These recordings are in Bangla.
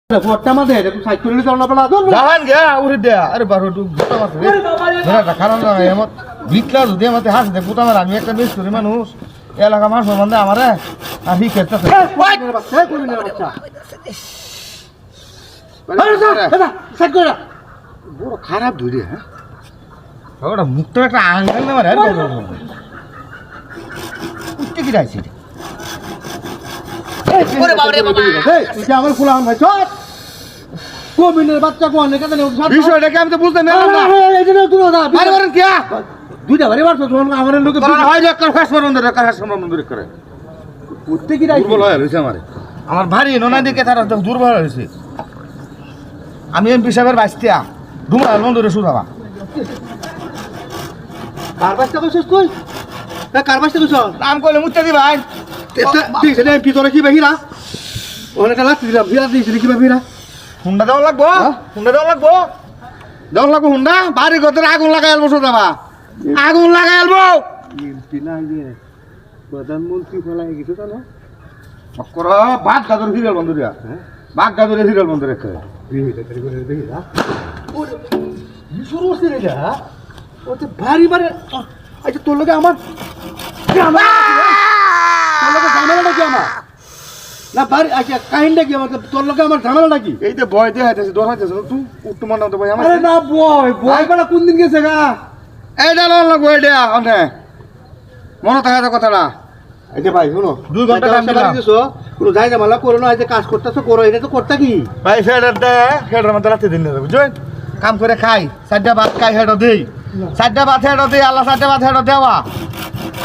ভোটটা আমাদের একটু সাইড করে নিতে না পারা দূর জাহান গে উড়ে দে আরে বারো একটু গোটা মাছ রে না খারাপ না এমন বিটলা যদি আমাতে হাস দে গোটা মাছ আমি একটা বেশ করি মানুষ এলাকা মানুষ বন্ধে আমারে আর হি খেতেছে বাচ্চা করবি না বাচ্চা সাইড করে বড় খারাপ ধরে হ্যাঁ ওটা মুখটা একটা আঙ্গাল না মারে আরে উঠতে কি রাইছে ওরে বাবা রে বাবা তুই আমার ফুলাম ভাই চট কোমিনের বাচ্চা কোন এখানে বিষয়টা কি আমি তো বুঝতে পারলাম না এই যে তুই না আরে বলেন কি দুইটা বারে মারছ তখন আমাদের লোকে হয় রেকার ফাঁস বন্ধ করে উঠতে কি রাইছে দুর্বল হয়ে রয়েছে আমার ভারী নোনা দিকে তারা দুর্বল হয়েছে আমি এমপি সাহেবের বাইস্তিয়া ডুমাল বন্ধুরে সুদাবা কার বাচ্চা কইছিস তুই কার বাচ্চা কইছ নাম কইলে মুত্তে দি ভাই ঠিক আছে এমপি তোরা কি বাহিরা অনেক লাগ দিলাম ভিড়া দিয়েছিলি কি বাহিরা হুন্ডা দেওয়া লাগবো হুন্ডা দেওয়া লাগবো হুন্ডা বাড়ি ঘর আগুন লাগাই আলবো সুদাবা আগুন লাগাই আলবো এমপি না যে প্রধানমন্ত্রী ফেলাই গেছে তা না চক্কর বাঘ গাজর সিরিয়াল বন্ধ দিয়া বাঘ গাজরে সিরিয়াল বন্ধ রেখে শুরু হচ্ছে রে যা ওতে ভারী ভারী আচ্ছা তোর লগে আমার ঝামেলাটা কি আমার না ভারী আচ্ছা কাহিনটা কি আমার তোর লগে আমার ঝামেলাটা কি এই যে ভয় দিয়ে হাইতেছে ডর হাইতেছে তুই উঠতে মনে তো ভাই আমার আরে না বয় বেলা কোন দিন গেছে গা এইটা লন লাগবো এইটা অনে মনে থাকে কথাটা এই যে ভাই শোনো 2 ঘন্টা টাইম দিলাম কোনো যাই ঝামেলা করো না এই যে কাজ করতেছো করো এটা তো করতে কি ভাই হেডের মধ্যে রাখতে দিন বুঝছেন কাম করে খাই 4টা ভাত খাই হেডও দেই 4টা ভাত হেডও দেই আল্লাহ 4টা ভাত হেডও দেওয়া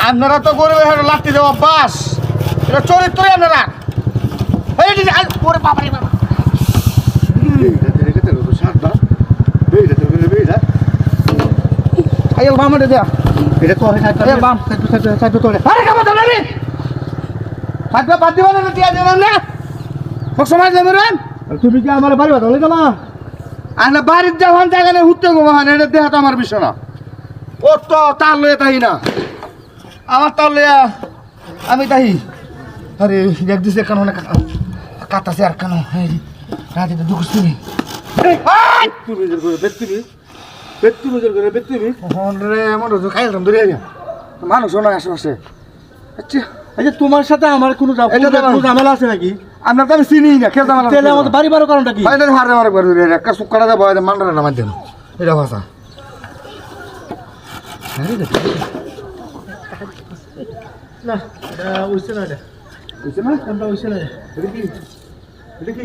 আপনারা তো গরিবের হেডও লাঠি দেওয়া বাস এটা চরিত্রই আপনারা এই যে ওরে বাবা রে বাবা আইল বামে দেয়া এটা তো হয় এই বাম সাইড তো আরে কাম দাও রে সাইডটা বাদ দিবা না টিয়া দিলাম না সব সময় যাবে রে তুমি কি আমার বাড়ি বাদ হলে গেলা আনা বাড়ির যখন জায়গা নেই উঠতে গো মানে এটা দেহা তো আমার বিষয় না ও তো তার লয়ে তাই না আমার তার লইয়া আমি তাই আরে এক দিছে কেন না কাটাছে আর কেন রাতে তো দুঃখ শুনি তুমি জোর করে বেত্তিমি জোর করে বেত্তিমি রে এমন রোজ খাইলাম ধরে মানুষ না আশেপাশে আচ্ছা আচ্ছা তোমার সাথে আমার কোনো ঝামেলা আছে নাকি আপনার তো আমি চিনি না খেলতাম তাহলে আমাদের বাড়ি বারো কারণটা কি হারে মারে করে ধরে একটা সুক্কাটা দেবো মান্ডারা না মানতেন এটা ভাষা না উঠছে না এটা বুঝছে না কোনটা উঠছে না এটা কি এটা কি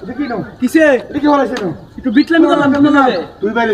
এটা কি কিসে এটা কি বলেছে একটু বিটলামি করলাম তুই বাইরে